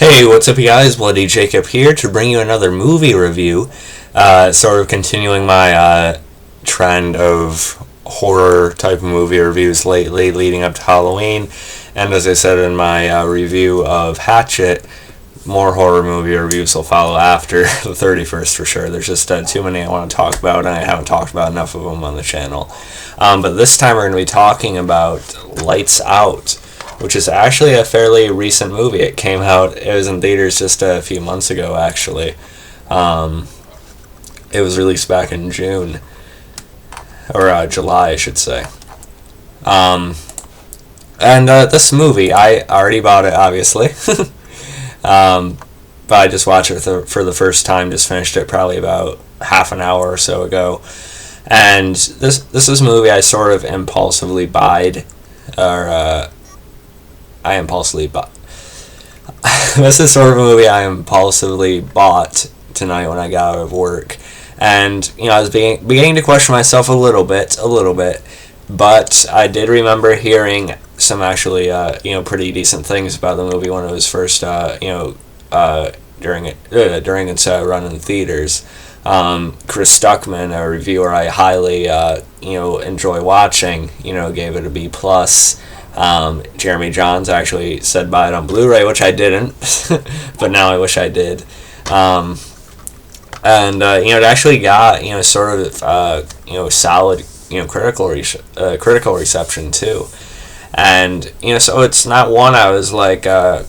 Hey, what's up, you guys? Bloody Jacob here to bring you another movie review. Sort of continuing my trend of horror type of movie reviews lately, leading up to Halloween. And as I said in my review of Hatchet, more horror movie reviews will follow after the 31st for sure. There's just too many I want to talk about, and I haven't talked about enough of them on the channel. But this time we're going to be talking about Lights Out, which is actually a fairly recent movie. It came out, it was in theaters just a few months ago, actually. It was released back in June, or July, I should say. This movie, I already bought it, obviously. But I just watched it for the first time, just finished it probably about half an hour or so ago. And this is a movie I sort of impulsively buyed, or I impulsively bought. This is sort of a movie I impulsively bought tonight when I got out of work, and I was beginning to question myself a little bit, but I did remember hearing some actually pretty decent things about the movie when it was first during its run in theaters. Chris Stuckman, a reviewer I highly enjoy watching, gave it a B+. Jeremy Johns actually said buy it on Blu-ray, which I didn't, but now I wish I did. It actually got sort of solid critical reception too, and so it's not one I was like oh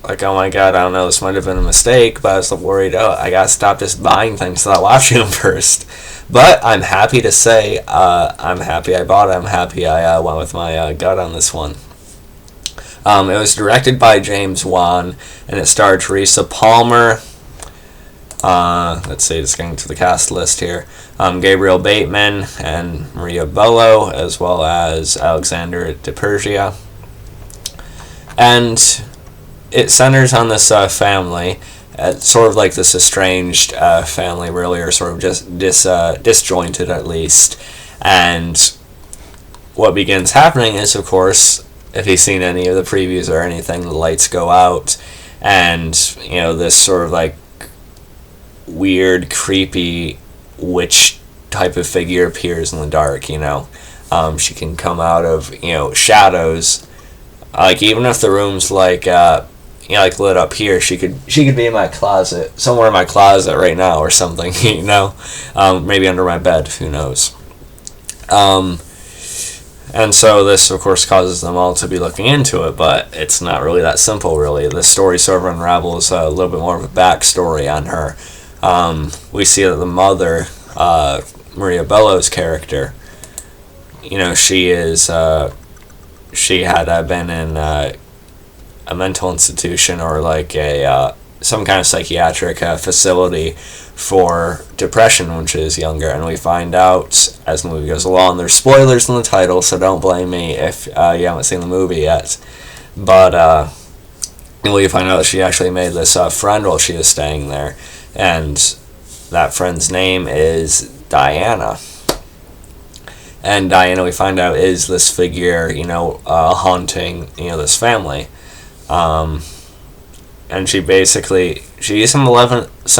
my god, I don't know, this might have been a mistake, but I was worried, I gotta stop just buying things without watching them first. But I'm happy to say, I'm happy I bought it. I'm happy I went with my gut on this one. It was directed by James Wan, and it starred Teresa Palmer. Let's see, just getting to the cast list here. Gabriel Bateman and Maria Bello, as well as Alexander DiPersia. And it centers on this family. Sort of like this estranged family, really, or sort of just disjointed at least. And what begins happening is, of course, if you've seen any of the previews or anything, the lights go out, and this sort of like weird, creepy witch type of figure appears in the dark. She can come out of shadows. Like, even if the room's like lit up here, she could be in my closet, somewhere in my closet right now or something, maybe under my bed, who knows. And so this, of course, causes them all to be looking into it, but it's not really that simple, really. The story sort of unravels a little bit more of a backstory on her. We see that the mother, Maria Bello's character, she had been in a mental institution, or like some kind of psychiatric facility for depression when she was younger, and we find out as the movie goes along. There's spoilers in the title, so don't blame me if you haven't seen the movie yet, but we find out that she actually made this friend while she was staying there, and that friend's name is Diana. And Diana, we find out, is this figure, haunting, this family. And she's some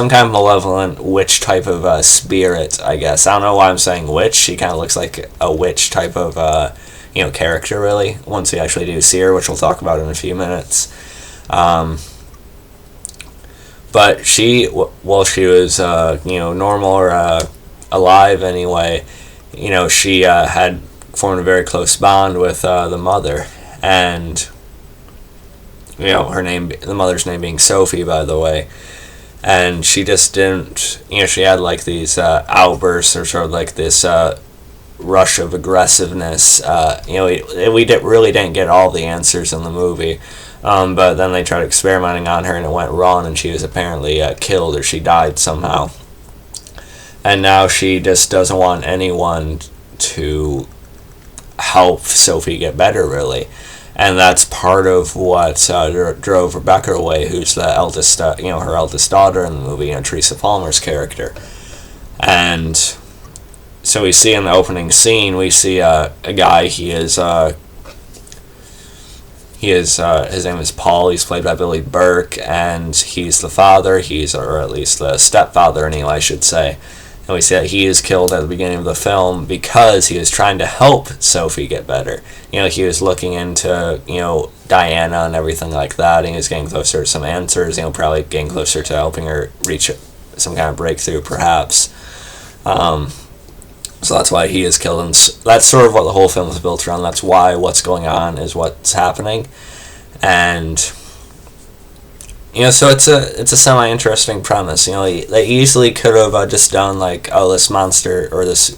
kind of malevolent witch type of spirit, I guess. I don't know why I'm saying witch. She kind of looks like a witch type of, character, really, once we actually do see her, which we'll talk about in a few minutes. But she, while she was, normal or alive anyway, she had formed a very close bond with the mother, and the mother's name being Sophie, by the way, and she just didn't, she had like these outbursts, or sort of like this rush of aggressiveness. We really didn't get all the answers in the movie, but then they tried experimenting on her, and it went wrong, and she was apparently killed, or she died somehow. And now she just doesn't want anyone to help Sophie get better, really. And that's part of what drove Rebecca away, who's the eldest, her eldest daughter in the movie, Teresa Palmer's character. And so we see in the opening scene, we see a guy, he is his name is Paul. He's played by Billy Burke, and he's the father. Or at least the stepfather, anyway, I should say. And we see that he is killed at the beginning of the film because he was trying to help Sophie get better. He was looking into, Diana and everything like that, and he was getting closer to some answers, probably getting closer to helping her reach some kind of breakthrough, perhaps. So that's why he is killed, and that's sort of what the whole film is built around. That's why what's going on is what's happening. And so it's a semi-interesting premise. They easily could have just done like, oh, this monster or this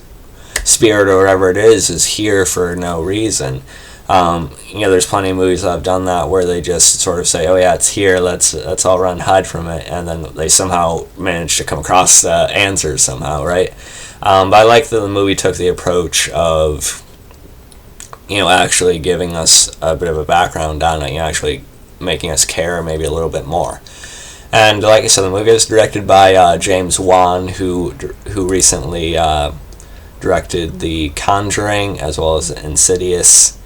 spirit or whatever it is here for no reason. There's plenty of movies that have done that where they just sort of say, oh yeah, it's here, let's all run and hide from it, and then they somehow manage to come across the answers somehow, right? But I like that the movie took the approach of, actually giving us a bit of a background on it, actually making us care maybe a little bit more. And like I said, the movie is directed by James Wan, who recently directed The Conjuring as well as Insidious.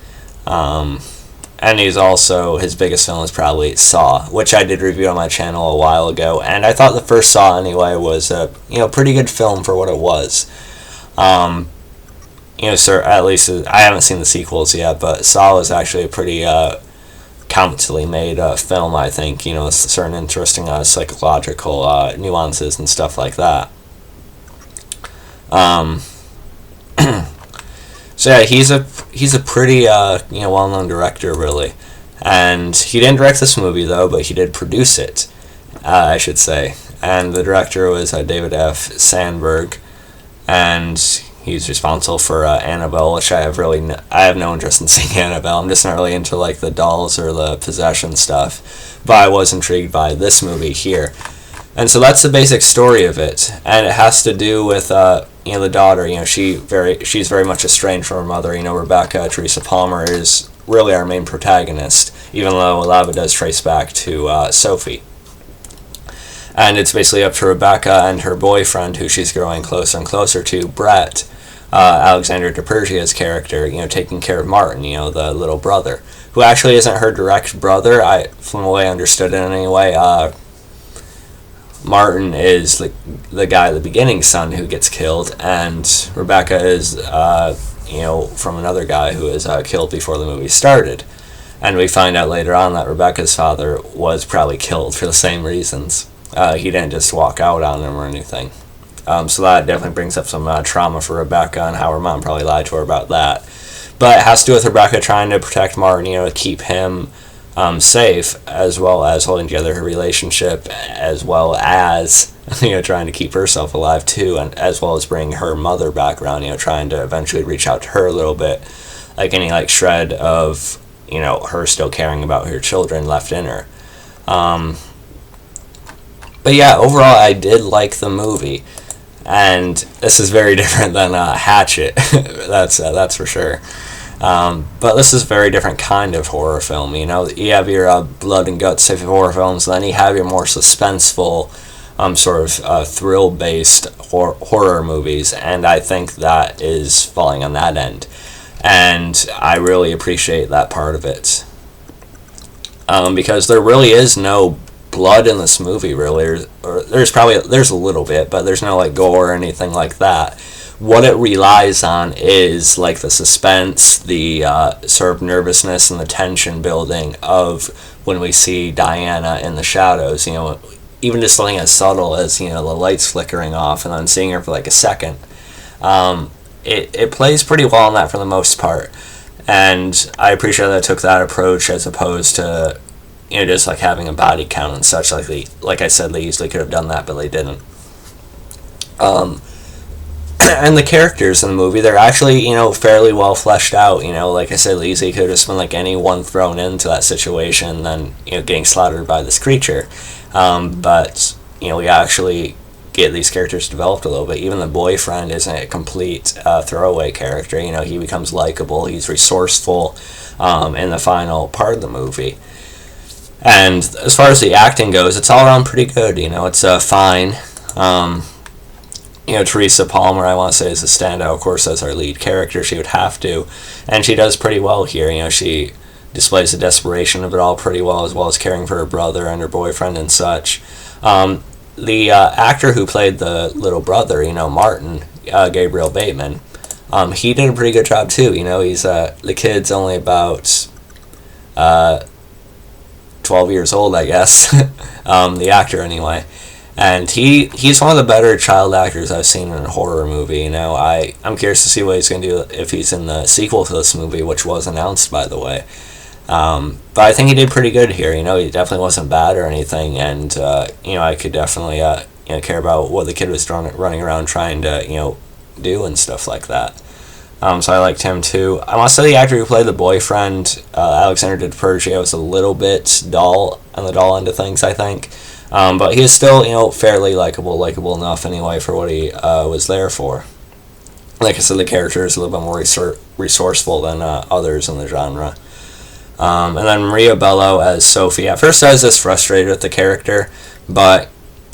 And he's also, his biggest film is probably Saw, which I did review on my channel a while ago, and I thought the first Saw anyway was a pretty good film for what it was. So at least I haven't seen the sequels yet, but Saw was actually a pretty competently made film, I think. Certain interesting psychological nuances and stuff like that. So yeah, he's a pretty well-known director, really, and he didn't direct this movie though, but he did produce it, I should say. And the director was David F. Sandberg, and he's responsible for Annabelle, which I have no interest in seeing Annabelle. I'm just not really into like the dolls or the possession stuff, but I was intrigued by this movie here. And so that's the basic story of it, and it has to do with the daughter. She's very much estranged from her mother. Rebecca, Teresa Palmer, is really our main protagonist, even though a lot of it does trace back to Sophie. And it's basically up to Rebecca and her boyfriend, who she's growing closer and closer to, Brett, Alexander DiPersia's character, taking care of Martin, the little brother, who actually isn't her direct brother. From the way I understood it anyway, Martin is the guy at the beginning, son, who gets killed, and Rebecca is, from another guy who is killed before the movie started. And we find out later on that Rebecca's father was probably killed for the same reasons. He didn't just walk out on him or anything. So that definitely brings up some trauma for Rebecca and how her mom probably lied to her about that. But it has to do with Rebecca trying to protect Martin, to keep him safe, as well as holding together her relationship, as well as trying to keep herself alive too, and as well as bring her mother back around, trying to eventually reach out to her a little bit, like any shred of her still caring about her children left in her. But yeah, overall I did like the movie, and this is very different than Hatchet. That's for sure. But this is a very different kind of horror film. You have your blood and guts type of horror films, and then you have your more suspenseful, sort of thrill-based horror movies, and I think that is falling on that end. And I really appreciate that part of it. Because there really is no blood in this movie, really. Or there's a little bit, but there's no gore or anything like that. What it relies on is the suspense, the sort of nervousness and the tension building of when we see Diana in the shadows. Even just something as subtle as the lights flickering off and then seeing her for a second. It plays pretty well on that for the most part, and I appreciate that it took that approach as opposed to just having a body count and such. Like I said, they easily could have done that, but they didn't. And the characters in the movie, they're actually, fairly well fleshed out. Like I said, easily could have just been anyone thrown into that situation and then, getting slaughtered by this creature. But, we actually get these characters developed a little bit. Even the boyfriend isn't a complete throwaway character. He becomes likable, he's resourceful in the final part of the movie. And as far as the acting goes, it's all around pretty good. It's fine. Teresa Palmer, I want to say, is a standout, of course, as our lead character. She would have to, and she does pretty well here. She displays the desperation of it all pretty well as caring for her brother and her boyfriend and such. The actor who played the little brother, Martin, Gabriel Bateman, he did a pretty good job too. He's the kid's only about 12 years old, I guess. The actor anyway. And he's one of the better child actors I've seen in a horror movie. I'm curious to see what he's going to do if he's in the sequel to this movie, which was announced, by the way. But I think he did pretty good here. He definitely wasn't bad or anything, and I could definitely care about what the kid was running around trying to do and stuff like that. So I liked him too. I must say the actor who played the boyfriend, Alexander DiPersia, was a little bit dull on the dull end of things, I think. But he is still, fairly likable enough anyway for what he was there for. Like I said, the character is a little bit more resourceful than others in the genre. And then Maria Bello as Sophie. At first I was just frustrated with the character, but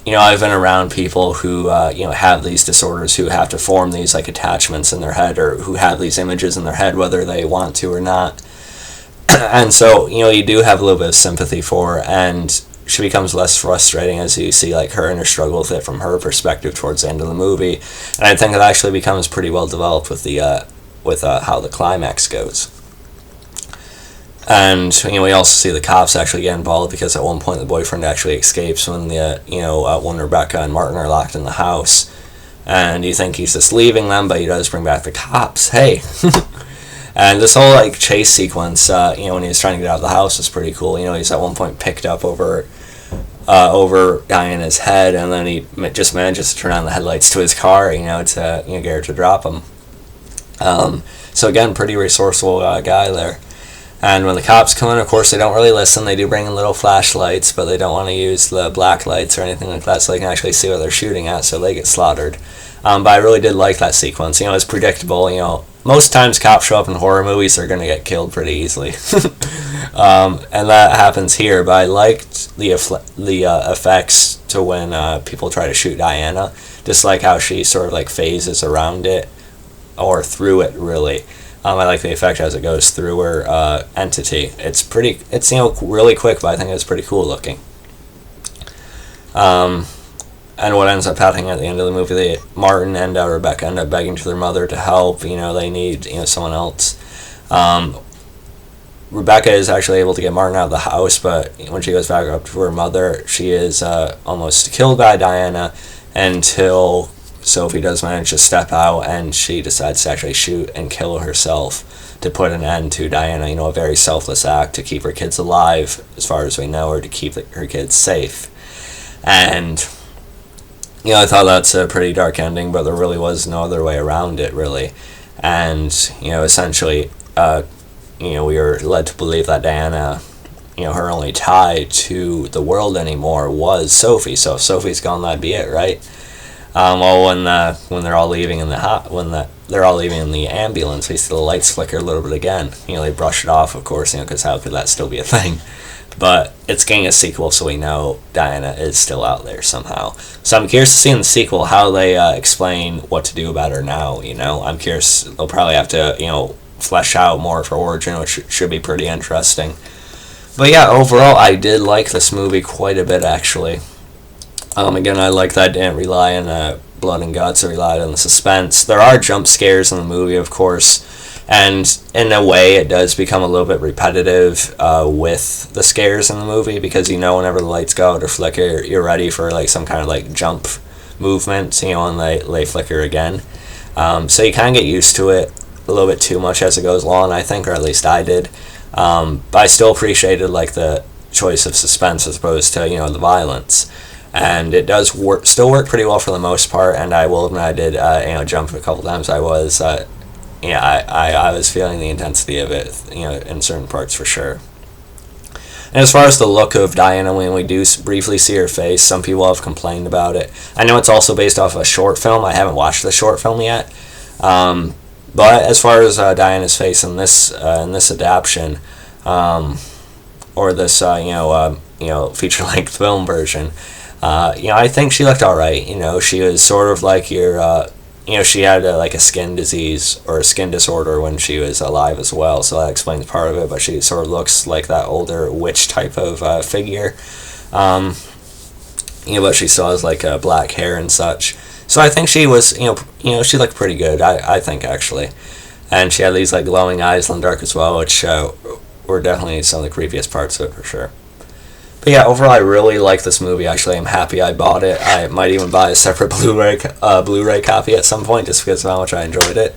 I've been around people who have these disorders, who have to form these like attachments in their head, or who have these images in their head whether they want to or not. And so you do have a little bit of sympathy for her, and she becomes less frustrating as you see like her inner struggle with it from her perspective towards the end of the movie. And I think it actually becomes pretty well developed with the how the climax goes. And we also see the cops actually get involved, because at one point the boyfriend actually escapes when when Rebecca and Martin are locked in the house, and you think he's just leaving them, but he does bring back the cops. Hey. And this whole like chase sequence, when he was trying to get out of the house, was pretty cool. He's at one point picked up over Diana's head, and then he just manages to turn on the headlights to his car, to get her to drop him. So again, pretty resourceful guy there. And when the cops come in, of course, they don't really listen. They do bring in little flashlights, but they don't want to use the black lights or anything like that, so they can actually see what they're shooting at, so they get slaughtered. But I really did like that sequence. It's predictable. Most times cops show up in horror movies, they're going to get killed pretty easily. And that happens here, but I liked the effects to when people try to shoot Diana, just like how she sort of like phases around it, or through it, really. I like the effect as it goes through her entity. It's really quick, but I think it's pretty cool looking. And what ends up happening at the end of the movie, Martin and Rebecca end up begging to their mother to help. They need someone else. Rebecca is actually able to get Martin out of the house, but when she goes back up to her mother, she is almost killed by Diana until Sophie does manage to step out, and she decides to actually shoot and kill herself to put an end to Diana. A very selfless act to keep her kids alive, as far as we know, or to keep her kids safe. And I thought that's a pretty dark ending, but there really was no other way around it, really. And essentially, we were led to believe that Diana, her only tie to the world anymore was Sophie. So if Sophie's gone, that'd be it, right? Well, when they're all leaving in they're all leaving in the ambulance, we see the lights flicker a little bit again. They brush it off, of course, because how could that still be a thing? But it's getting a sequel, so we know Diana is still out there somehow. So I'm curious to see in the sequel how they explain what to do about her now. I'm curious. They'll probably have to flesh out more of her origin, which should be pretty interesting. But yeah, overall, I did like this movie quite a bit, actually. Again, I like that I didn't rely on blood and guts. I relied on the suspense. There are jump scares in the movie, of course, and in a way it does become a little bit repetitive with the scares in the movie, because whenever the lights go out or flicker, you're ready for like some kind of like jump movement, and they flicker again. So you kind of get used to it a little bit too much as it goes along, I think, or at least I did. But I still appreciated like the choice of suspense as opposed to the violence. And it does still work pretty well for the most part. And I will admit I did jump a couple times. I was I was feeling the intensity of it in certain parts for sure. And as far as the look of Diana, when we do briefly see her face, some people have complained about it. I know it's also based off a short film. I haven't watched the short film yet. But as far as Diana's face in this adaptation, or this feature-length film version, I think she looked all right. She was sort of like your she had like a skin disease or a skin disorder when she was alive as well, so that explains part of it. But she sort of looks like that older witch type of figure. But she still has like black hair and such. So I think she was, she looked pretty good. I think actually, and she had these like glowing eyes in the dark as well, which were definitely some of the creepiest parts of it for sure. But yeah, overall, I really like this movie. Actually, I'm happy I bought it. I might even buy a separate Blu-ray copy at some point, just because of how much I enjoyed it.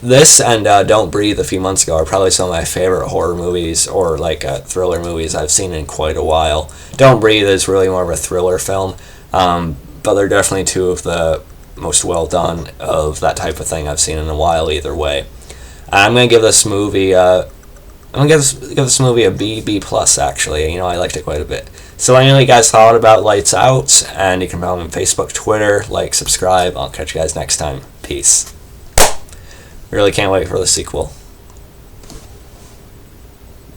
This and Don't Breathe a few months ago are probably some of my favorite horror movies or like thriller movies I've seen in quite a while. Don't Breathe is really more of a thriller film, but they're definitely two of the most well done of that type of thing I've seen in a while. Either way, I'm gonna give this movie. I'm gonna give this movie a B plus. Actually, I liked it quite a bit. So let me know what you guys thought about Lights Out, and you can follow me on Facebook, Twitter, like, subscribe. I'll catch you guys next time. Peace. Really can't wait for the sequel.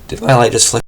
Did my light just flip?